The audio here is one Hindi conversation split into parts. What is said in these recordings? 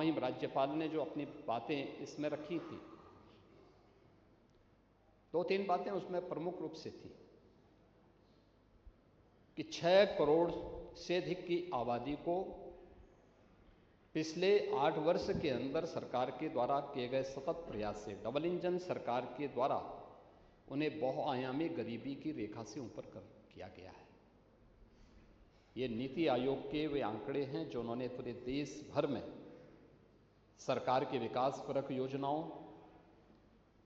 महामहिम राज्यपाल ने जो अपनी बातें इसमें रखी थी, 2-3 बातें उसमें प्रमुख रूप से थी कि 6 करोड़ से अधिक की आबादी को पिछले 8 वर्ष के अंदर सरकार के द्वारा किए गए सतत प्रयास से, डबल इंजन सरकार के द्वारा उन्हें बहुआयामी गरीबी की रेखा से ऊपर किया गया है। ये नीति आयोग के वे आंकड़े हैं जो उन्होंने पूरे देश भर में सरकार के विकासपरक योजनाओं,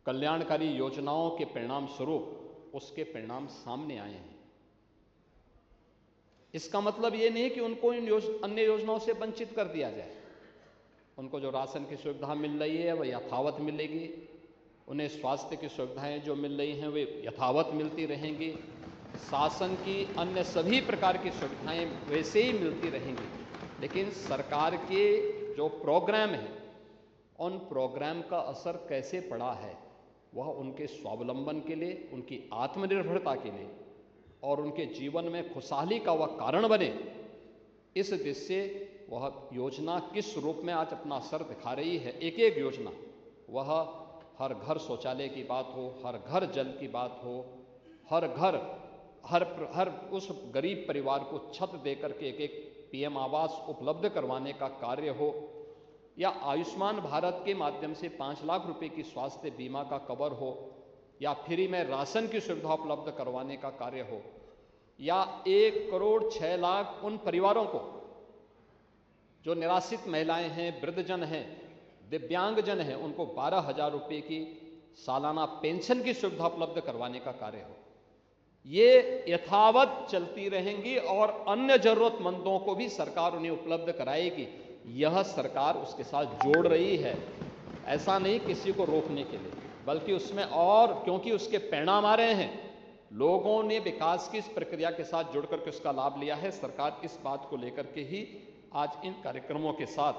कल्याणकारी योजनाओं के परिणाम स्वरूप उसके परिणाम सामने आए हैं। इसका मतलब ये नहीं कि उनको इन अन्य योजनाओं से वंचित कर दिया जाए। उनको जो राशन की सुविधा मिल रही है वह यथावत मिलेगी, उन्हें स्वास्थ्य की सुविधाएं जो मिल रही हैं वे यथावत मिलती रहेंगी, शासन की अन्य सभी प्रकार की सुविधाएं वैसे ही मिलती रहेंगी। लेकिन सरकार के जो प्रोग्राम हैं उन प्रोग्राम का असर कैसे पड़ा है वह उनके स्वावलंबन के लिए, उनकी आत्मनिर्भरता के लिए और उनके जीवन में खुशहाली का वह कारण बने, इस दृष्टि से वह योजना किस रूप में आज अपना असर दिखा रही है। एक एक योजना, वह हर घर शौचालय की बात हो, हर घर जल की बात हो, हर घर हर उस गरीब परिवार को छत देकर के एक पीएम आवास उपलब्ध करवाने का कार्य हो, या आयुष्मान भारत के माध्यम से 5 लाख रुपए की स्वास्थ्य बीमा का कवर हो, या फ्री में राशन की सुविधा उपलब्ध करवाने का कार्य हो, या 1 करोड़ 6 लाख उन परिवारों को जो निराश्रित महिलाएं हैं, वृद्धजन हैं, दिव्यांगजन हैं, उनको 12,000 रुपये की सालाना पेंशन की सुविधा उपलब्ध करवाने का कार्य हो। ये यथावत चलती रहेंगी और अन्य जरूरतमंदों को भी सरकार उन्हें उपलब्ध कराएगी। यह सरकार उसके साथ जोड़ रही है, ऐसा नहीं किसी को रोकने के लिए, बल्कि उसमें और क्योंकि उसके परिणाम आ रहे हैं, लोगों ने विकास की इस प्रक्रिया के साथ जुड़ करके उसका लाभ लिया है। सरकार इस बात को लेकर के ही आज इन कार्यक्रमों के साथ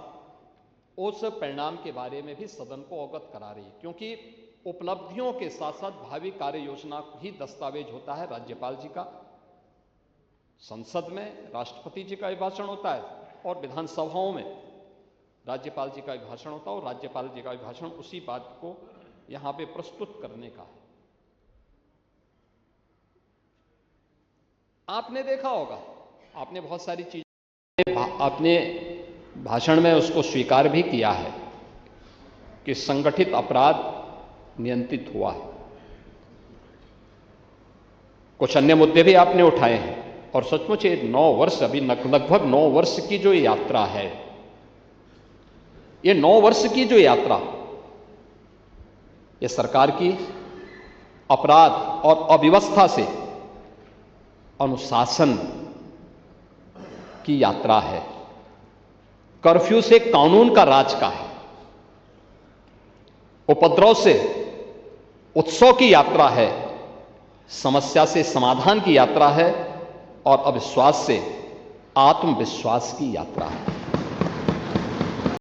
उस परिणाम के बारे में भी सदन को अवगत करा रही है, क्योंकि उपलब्धियों के साथ साथ भावी कार्य योजना ही दस्तावेज होता है। राज्यपाल जी का संसद में राष्ट्रपति जी का अभिभाषण होता है और विधानसभाओं में राज्यपाल जी का अभिभाषण होता है, और राज्यपाल जी का अभिभाषण उसी बात को यहां पे प्रस्तुत करने का है। आपने देखा होगा, आपने बहुत सारी चीजें अपने भाषण में उसको स्वीकार भी किया है कि संगठित अपराध नियंत्रित हुआ है। कुछ अन्य मुद्दे भी आपने उठाए हैं, और सचमुच ये 9 वर्ष, अभी लगभग 9 वर्ष की जो यात्रा है, ये 9 वर्ष की जो यात्रा, ये सरकार की अपराध और अव्यवस्था से अनुशासन की यात्रा है, कर्फ्यू से कानून का राज का है, उपद्रव से उत्सव की यात्रा है, समस्या से समाधान की यात्रा है, और अविश्वास से आत्मविश्वास की यात्रा है।